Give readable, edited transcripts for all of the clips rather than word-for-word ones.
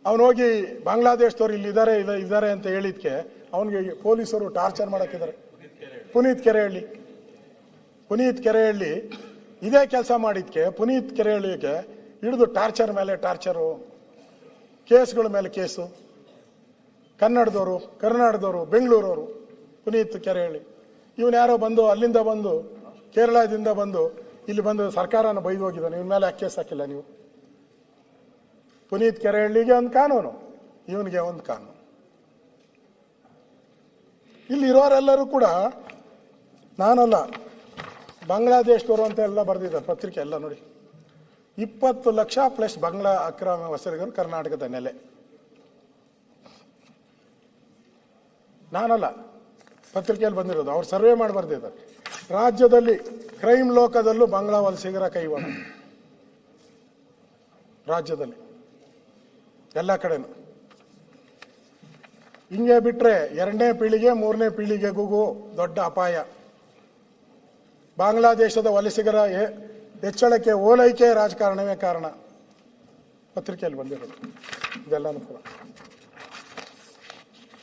ಅವನು ಹೋಗಿ ಬಾಂಗ್ಲಾದೇಶದವ್ರು ಇದ್ದಾರೆ ಅಂತ ಹೇಳಿದ್ಕೆ ಅವನಿಗೆ ಪೊಲೀಸರು ಟಾರ್ಚರ್ ಮಾಡಕ್ಕಿದ್ದಾರೆ. ಪುನೀತ್ ಕೆರೆಹಳ್ಳಿ ಇದೇ ಕೆಲಸ ಮಾಡಿದ್ಕೆ ಪುನೀತ್ ಕೆರೆಹಳ್ಳಿಗೆ ಹಿಡಿದು ಟಾರ್ಚರ್ ಮೇಲೆ ಟಾರ್ಚರು, ಕೇಸ್ಗಳ ಮೇಲೆ ಕೇಸು. ಕರ್ನಾಟಕದವರು ಬೆಂಗಳೂರವರು ಪುನೀತ್ ಕೆರೆಹಳ್ಳಿ ಇವನು ಯಾರೋ ಬಂದು ಅಲ್ಲಿಂದ ಬಂದು ಕೇರಳದಿಂದ ಬಂದು ಇಲ್ಲಿ ಬಂದು ಸರ್ಕಾರನ ಬೈದು ಹೋಗಿದ್ದಾನೆ. ಇವನ ಮೇಲೆ ಕೇಸ್ ಹಾಕಿಲ್ಲ ನೀವು. ಪುನೀತ್ ಕೆರೆಹಳ್ಳಿಗೆ ಒಂದು ಕಾನೂನು, ಇವನಿಗೆ ಒಂದು ಕಾನೂನು. ಇಲ್ಲಿ ಇರೋರೆಲ್ಲರೂ ಕೂಡ ನಾನಲ್ಲ ಬಾಂಗ್ಲಾದೇಶದವರು ಅಂತ ಎಲ್ಲ ಬರೆದಿದ್ದಾರೆ ಪತ್ರಿಕೆ ಎಲ್ಲ ನೋಡಿ. 20 ಲಕ್ಷ ಪ್ಲಸ್ ಬಾಂಗ್ಲಾ ಅಕ್ರಮ ವಲಸಿಗರು ಕರ್ನಾಟಕದ ನೆಲೆ. ನಾನಲ್ಲ, ಪತ್ರಿಕೆಯಲ್ಲಿ ಬಂದಿರೋದು, ಅವ್ರು ಸರ್ವೆ ಮಾಡಿ ಬರ್ದಿದ್ದಾರೆ. ರಾಜ್ಯದಲ್ಲಿ ಕ್ರೈಮ್ ಲೋಕದಲ್ಲೂ ಬಾಂಗ್ಲಾ ವಲಸಿಗರ ಕೈವಾಡ, ರಾಜ್ಯದಲ್ಲಿ ಎಲ್ಲ ಕಡೆನೂ. ಹಿಂಗೆ ಬಿಟ್ರೆ 2ನೇ ಪೀಳಿಗೆ 3ನೇ ಪೀಳಿಗೆಗೂ ದೊಡ್ಡ ಅಪಾಯ. ಬಾಂಗ್ಲಾದೇಶದ ವಲಸಿಗರ ಹೆಚ್ಚಳಕ್ಕೆ ಓಲೈಕೆ ರಾಜಕಾರಣವೇ ಕಾರಣ. ಪತ್ರಿಕೆಯಲ್ಲಿ ಬಂದಿರೋದು ಇದೆಲ್ಲನೂ ಕೂಡ.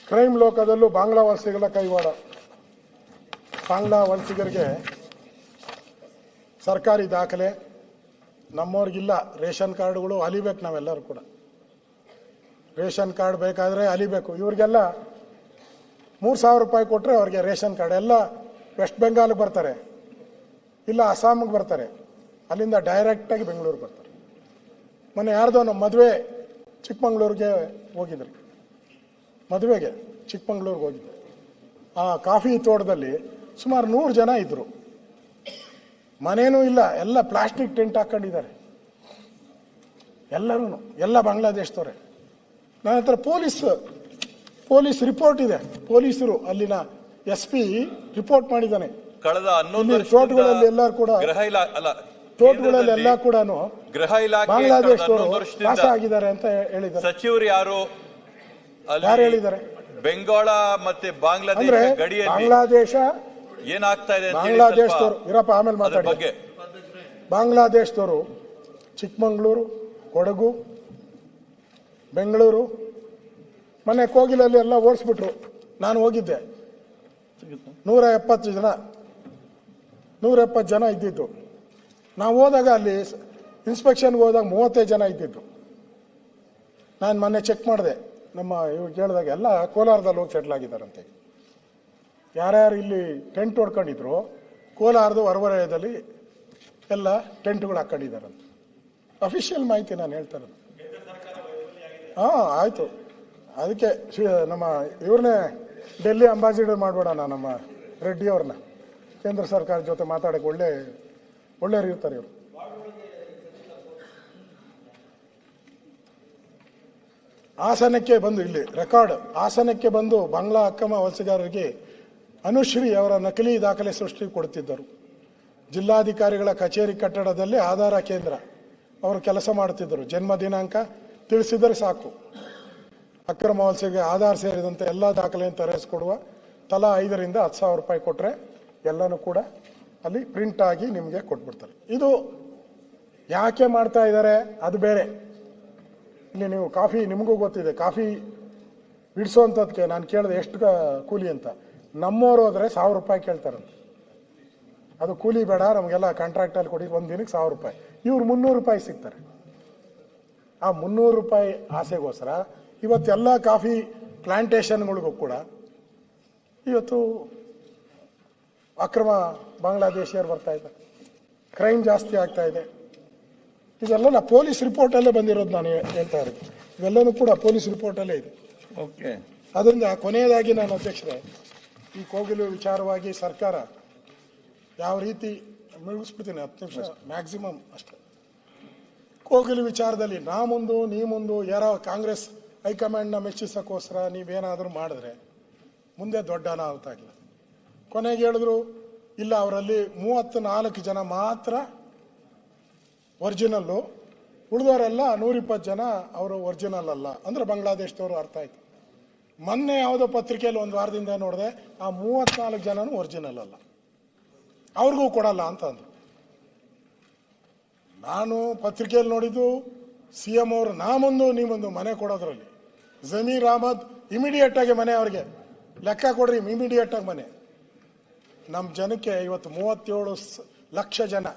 ಕ್ರೈಮ್ ಲೋಕದಲ್ಲೂ ಬಾಂಗ್ಲಾ ವಲಸಿಗರ ಕೈವಾಡ. ಬಾಂಗ್ಲಾ ವಲಸಿಗರಿಗೆ ಸರ್ಕಾರಿ ದಾಖಲೆ ನಮ್ಮವ್ರಿಗಿಲ್ಲ. ರೇಷನ್ ಕಾರ್ಡ್ಗಳು ಅಲಿಬೇಕು, ನಾವೆಲ್ಲರೂ ಕೂಡ ರೇಷನ್ ಕಾರ್ಡ್ ಬೇಕಾದರೆ ಅಲಿಬೇಕು. ಇವ್ರಿಗೆಲ್ಲ 3,000 ರೂಪಾಯಿ ಕೊಟ್ಟರೆ ಅವ್ರಿಗೆ ರೇಷನ್ ಕಾರ್ಡ್. ಎಲ್ಲ ವೆಸ್ಟ್ ಬೆಂಗಾಲ್ಗೆ ಬರ್ತಾರೆ, ಇಲ್ಲ ಅಸ್ಸಾಮಿಗೆ ಬರ್ತಾರೆ, ಅಲ್ಲಿಂದ ಡೈರೆಕ್ಟಾಗಿ ಬೆಂಗಳೂರಿಗೆ ಬರ್ತಾರೆ. ಮೊನ್ನೆ ಯಾರ್ದೋ ನಮ್ಮ ಮದುವೆ ಚಿಕ್ಕಮಂಗ್ಳೂರಿಗೆ ಹೋಗಿದ್ರು, ಮದುವೆಗೆ ಚಿಕ್ಕಮಂಗ್ಳೂರಿಗೆ ಹೋಗಿದ್ದೆ. ಆ ಕಾಫಿ ತೋಟದಲ್ಲಿ ಸುಮಾರು 100 ಜನ ಇದ್ರು. ಮನೇನೂ ಇಲ್ಲ, ಎಲ್ಲ ಪ್ಲಾಸ್ಟಿಕ್ ಟೆಂಟ್ ಹಾಕೊಂಡಿದ್ದಾರೆ ಎಲ್ಲರೂ, ಎಲ್ಲ ಬಾಂಗ್ಲಾದೇಶದವ್ರೆ. ನನ್ನ ಹತ್ರ ಪೊಲೀಸ್ ರಿಪೋರ್ಟ್ ಇದೆ. ಪೊಲೀಸರು ಅಲ್ಲಿನ SP ರಿಪೋರ್ಟ್ ಮಾಡಿದ್ದಾನೆ. ಕಳೆದ 11 ತೋಟಗಳಲ್ಲಿ ಎಲ್ಲರೂ ಕೂಡ ಗೃಹ ಇಲಾಖೆ ಬಾಂಗ್ಲಾದೇಶದವರು ವಾಸ ಆಗಿದ್ದಾರೆ ಅಂತ ಹೇಳಿದ್ದಾರೆ. ಸಚಿವರು ಯಾರು ಹೇಳಿದ್ದಾರೆ? ಬೆಂಗಾಳ ಮತ್ತೆ ಬಾಂಗ್ಲಾದೇಶ ಗಡಿಯಲ್ಲಿ ಬಾಂಗ್ಲಾದೇಶ ಏನಾಗ್ತಾ ಇದೆ ಬಾಂಗ್ಲಾದೇಶದವರು ಇರಪ್ಪ, ಆಮೇಲೆ ಮಾತಾಡಿ. ಬಾಂಗ್ಲಾದೇಶದವರು ಚಿಕ್ಕಮಂಗ್ಳೂರು, ಕೊಡಗು, ಬೆಂಗಳೂರು, ಮೊನ್ನೆ ಕೋಗಿಲಲ್ಲಿ ಎಲ್ಲ ಓಡಿಸ್ಬಿಟ್ರು. ನಾನು ಹೋಗಿದ್ದೆ, 170 ಜನ ಇದ್ದಿದ್ದು. ನಾವು ಹೋದಾಗ ಅಲ್ಲಿ ಇನ್ಸ್ಪೆಕ್ಷನ್ಗೆ ಹೋದಾಗ 35 ಜನ ಇದ್ದಿದ್ದು. ನಾನು ಮೊನ್ನೆ ಚೆಕ್ ಮಾಡಿದೆ, ನಮ್ಮ ಇವ್ರು ಕೇಳಿದಾಗ ಎಲ್ಲ ಕೋಲಾರದಲ್ಲಿ ಹೋಗಿ ಸೆಟ್ಲ್ ಆಗಿದ್ದಾರಂತೆ. ಯಾರ್ಯಾರು ಇಲ್ಲಿ ಟೆಂಟ್ ಹೊಡ್ಕೊಂಡಿದ್ರು ಕೋಲಾರದ ಹೊರವಲಯದಲ್ಲಿ ಎಲ್ಲ ಟೆಂಟ್ಗಳು ಹಾಕೊಂಡಿದ್ದಾರಂತೆ. ಅಫಿಷಿಯಲ್ ಮಾಹಿತಿ ನಾನು ಹೇಳ್ತಾ ಇರೋದು. ಆಯಿತು, ಅದಕ್ಕೆ ನಮ್ಮ ಇವ್ರನ್ನೇ ಡೆಲ್ಲಿ ಅಂಬಾಸಿಡರ್ ಮಾಡ್ಬೇಡಣ, ನಮ್ಮ ರೆಡ್ಡಿ ಅವ್ರನ್ನ. ಕೇಂದ್ರ ಸರ್ಕಾರ ಜೊತೆ ಮಾತಾಡಕ್ಕೆ ಒಳ್ಳೆಯವ್ರು ಇರ್ತಾರೆ ಇವರು. ಹಾಸನಕ್ಕೆ ಬಂದು ಇಲ್ಲಿ ರೆಕಾರ್ಡ್, ಹಾಸನಕ್ಕೆ ಬಂದು ಬಾಂಗ್ಲಾ ಅಕ್ರಮ ವಲಸಿಗರಿಗೆ ಅನುಶ್ರೀ ಅವರ ನಕಲಿ ದಾಖಲೆ ಸೃಷ್ಟಿ ಕೊಡುತ್ತಿದ್ದರು. ಜಿಲ್ಲಾಧಿಕಾರಿಗಳ ಕಚೇರಿ ಕಟ್ಟಡದಲ್ಲಿ ಆಧಾರ ಕೇಂದ್ರ ಅವರು ಕೆಲಸ ಮಾಡುತ್ತಿದ್ದರು. ಜನ್ಮ ದಿನಾಂಕ ತಿಳಿಸಿದರೆ ಸಾಕು, ಅಕ್ರಮ ವಲಸಿಗೆ ಆಧಾರ್ ಸೇರಿದಂತೆ ಎಲ್ಲ ದಾಖಲೆಯನ್ನು ತರಿಸಿಕೊಡುವ. ತಲಾ 5 ರಿಂದ 10,000 ರೂಪಾಯಿ ಕೊಟ್ಟರೆ ಎಲ್ಲನೂ ಕೂಡ ಅಲ್ಲಿ ಪ್ರಿಂಟ್ ಆಗಿ ನಿಮಗೆ ಕೊಟ್ಬಿಡ್ತಾರೆ. ಇದು ಯಾಕೆ ಮಾಡ್ತಾ ಇದ್ದಾರೆ ಅದು ಬೇರೆ. ಇಲ್ಲಿ ನೀವು ಕಾಫಿ, ನಿಮಗೂ ಗೊತ್ತಿದೆ, ಕಾಫಿ ಬಿಡಿಸೋವಂಥದ್ದಕ್ಕೆ ನಾನು ಕೇಳಿದೆ ಎಷ್ಟು ಕೂಲಿ ಅಂತ. ನಮ್ಮವ್ರು ಹೋದರೆ 1,000 ರೂಪಾಯಿ ಕೇಳ್ತಾರಂತೆ. ಅದು ಕೂಲಿ ಬೇಡ, ನಮಗೆಲ್ಲ ಕಾಂಟ್ರಾಕ್ಟಲ್ಲಿ ಕೊಡಿ, ಒಂದು ದಿನಕ್ಕೆ 1,000 ರೂಪಾಯಿ. ಇವ್ರು 300 ರೂಪಾಯಿ ಸಿಗ್ತಾರೆ. ಆ 300 ರೂಪಾಯಿ ಆಸೆಗೋಸ್ಕರ ಇವತ್ತೆಲ್ಲ ಕಾಫಿ ಪ್ಲಾಂಟೇಶನ್ಗಳಿಗೂ ಕೂಡ ಇವತ್ತು ಅಕ್ರಮ ಬಾಂಗ್ಲಾದೇಶಿಯರು ಬರ್ತಾ ಇದ್ದಾರೆ. ಕ್ರೈಮ್ ಜಾಸ್ತಿ ಆಗ್ತಾ ಇದೆ. ಇದೆಲ್ಲ ನಾ ಪೊಲೀಸ್ ರಿಪೋರ್ಟಲ್ಲೇ ಬಂದಿರೋದು, ನಾನು ಹೇಳ್ತಾ ಇರೋದು. ಇವೆಲ್ಲನೂ ಕೂಡ ಪೊಲೀಸ್ ರಿಪೋರ್ಟಲ್ಲೇ ಇದೆ. ಓಕೆ. ಅದರಿಂದ ಕೊನೆಯದಾಗಿ ನಾನು ಅಧ್ಯಕ್ಷರೇ, ಈ ಕೋಗಿಲು ವಿಚಾರವಾಗಿ ಸರ್ಕಾರ ಯಾವ ರೀತಿ ಮುಗಿಸ್ಬಿಡ್ತೀನಿ, 10 ನಿಮಿಷ ಮ್ಯಾಕ್ಸಿಮಮ್ ಅಷ್ಟೇ. ಕೋಗಿಲು ವಿಚಾರದಲ್ಲಿ ನಾ ಮುಂದು ನೀ ಮುಂದು ಯಾರೋ ಕಾಂಗ್ರೆಸ್ ಹೈಕಮಾಂಡ್ನ ಮೆಚ್ಚಿಸೋಕ್ಕೋಸ್ಕರ ನೀವೇನಾದರೂ ಮಾಡಿದ್ರೆ ಮುಂದೆ ದೊಡ್ಡ ಅನಾಹುತ ಆಗಿದೆ. ಕೊನೆಗೆ ಹೇಳಿದ್ರು ಇಲ್ಲ, ಅವರಲ್ಲಿ 34 ಜನ ಮಾತ್ರ ಒರಿಜಿನಲ್ಲು, ಉಳಿದವರೆಲ್ಲ 120 ಜನ ಅವರು ಒರಿಜಿನಲ್ ಅಲ್ಲ ಅಂದ್ರೆ ಬಾಂಗ್ಲಾದೇಶದವರು. ಅರ್ಥ ಆಯ್ತು. ಮೊನ್ನೆ ಯಾವುದೋ ಪತ್ರಿಕೆಯಲ್ಲಿ 1 ವಾರದಿಂದ ನೋಡಿದೆ, ಆ 34 ಜನನೂ ಒರಿಜಿನಲ್ ಅಲ್ಲ, ಅವ್ರಿಗೂ ಕೊಡಲ್ಲ ಅಂತ ಅಂದ್ರು. ನಾನು ಪತ್ರಿಕೆಯಲ್ಲಿ ನೋಡಿದ್ದು CM ಅವರು ನಾ ಮುಂದು ನೀ ಮುಂದು ಮನೆ ಕೊಡೋದ್ರಲ್ಲಿ ಜಮೀರ್ ಅಹಮದ್ ಇಮಿಡಿಯೇಟ್ ಆಗಿ ಮನೆ ಅವ್ರಿಗೆ ಲೆಕ್ಕ ಕೊಡ್ರಿ, ಇಮಿಡಿಯೇಟ್ ಆಗಿ ಮನೆ. ನಮ್ಮ ಜನಕ್ಕೆ ಇವತ್ತು 37 ಲಕ್ಷ ಜನ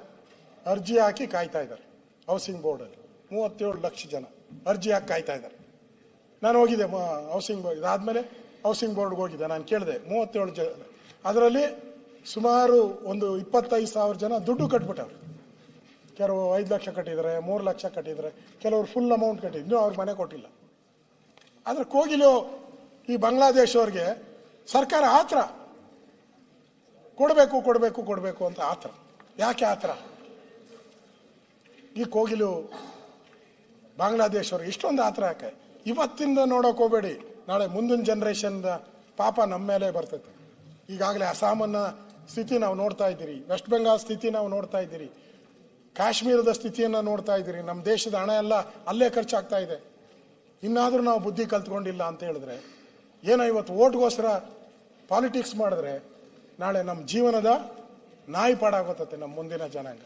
ಅರ್ಜಿ ಹಾಕಿ ಕಾಯ್ತಾ ಇದ್ದಾರೆ ಹೌಸಿಂಗ್ ಬೋರ್ಡಲ್ಲಿ. 37 ಲಕ್ಷ ಜನ ಅರ್ಜಿ ಹಾಕಿ ಕಾಯ್ತಾ ಇದ್ದಾರೆ. ನಾನು ಹೋಗಿದ್ದೆ ಹೌಸಿಂಗ್ ಬೋರ್ಡ್, ಇದಾದ್ಮೇಲೆ ಹೌಸಿಂಗ್ ಬೋರ್ಡ್ಗೆ ಹೋಗಿದ್ದೆ. ನಾನು ಕೇಳಿದೆ 37 ಜನ, ಅದರಲ್ಲಿ ಸುಮಾರು ಒಂದು 25,000 ಜನ ದುಡ್ಡು ಕಟ್ಬಿಟ್ಟವ್ರು. ಕೆಲವು 5 ಲಕ್ಷ ಕಟ್ಟಿದ್ದಾರೆ, 3 ಲಕ್ಷ ಕಟ್ಟಿದ್ದಾರೆ, ಕೆಲವರು ಫುಲ್ ಅಮೌಂಟ್ ಕಟ್ಟಿದ್ರು, ಇನ್ನೂ ಅವ್ರಿಗೆ ಮನೆ ಕೊಟ್ಟಿಲ್ಲ. ಆದ್ರೆ ಕೋಗಿಲು ಈ ಬಾಂಗ್ಲಾದೇಶ ಅವ್ರಿಗೆ ಸರ್ಕಾರ ಆತ್ರ ಕೊಡಬೇಕು ಕೊಡಬೇಕು ಕೊಡಬೇಕು ಅಂತ ಆತ್ರ. ಯಾಕೆ ಆತ್ರ? ಈ ಕೋಗಿಲು ಬಾಂಗ್ಲಾದೇಶ ಅವ್ರಿಗೆ ಇಷ್ಟೊಂದು ಆತ್ರ ಯಾಕೆ? ಇವತ್ತಿಂದ ನೋಡೋಕೆ ಹೋಗಬೇಡಿ, ನಾಳೆ ಮುಂದಿನ ಜನರೇಷನ್ ಪಾಪ ನಮ್ಮ ಮೇಲೆ ಬರ್ತೈತೆ. ಈಗಾಗಲೇ ಅಸ್ಸಾಮನ್ನ ಸ್ಥಿತಿ ನಾವು ನೋಡ್ತಾ ಇದ್ದೀರಿ, ವೆಸ್ಟ್ ಬೆಂಗಾಲ್ ಸ್ಥಿತಿ ನಾವು ನೋಡ್ತಾ ಇದ್ದೀರಿ, ಕಾಶ್ಮೀರದ ಸ್ಥಿತಿಯನ್ನು ನೋಡ್ತಾ ಇದ್ದೀರಿ. ನಮ್ಮ ದೇಶದ ಹಣ ಎಲ್ಲ ಅಲ್ಲೇ ಖರ್ಚಾಗ್ತಾ ಇದೆ. ಇನ್ನಾದರೂ ನಾವು ಬುದ್ಧಿ ಕಲ್ತ್ಕೊಂಡಿಲ್ಲ ಅಂತ ಹೇಳಿದ್ರೆ ಏನೋ ಇವತ್ತು ಓಟ್ಗೋಸ್ಕರ ಪಾಲಿಟಿಕ್ಸ್ ಮಾಡಿದ್ರೆ ನಾಳೆ ನಮ್ಮ ಜೀವನದ ನಾಯಿ ಪಾಡಾಗೋತತೆ ನಮ್ಮ ಮುಂದಿನ ಜನಾಂಗ.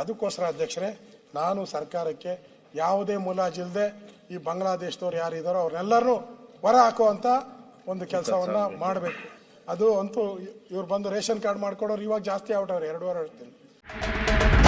ಅದಕ್ಕೋಸ್ಕರ ಅಧ್ಯಕ್ಷರೇ, ನಾನು ಸರ್ಕಾರಕ್ಕೆ ಯಾವುದೇ ಮುಲಾಜಿಲ್ಲದೆ ಈ ಬಾಂಗ್ಲಾದೇಶದವ್ರು ಯಾರಿದ್ದಾರೋ ಅವ್ರನ್ನೆಲ್ಲರೂ ಹೊರ ಹಾಕುವಂತ ಒಂದು ಕೆಲಸವನ್ನ ಮಾಡಬೇಕು. ಅದು ಅಂತೂ ಇವ್ರು ಬಂದು ರೇಷನ್ ಕಾರ್ಡ್ ಮಾಡ್ಕೊಡೋರು ಇವಾಗ ಜಾಸ್ತಿ ಆಗ್ಬಿಟ್ಟವ್ರು 2.5 ವರ್ಷದಿಂದ.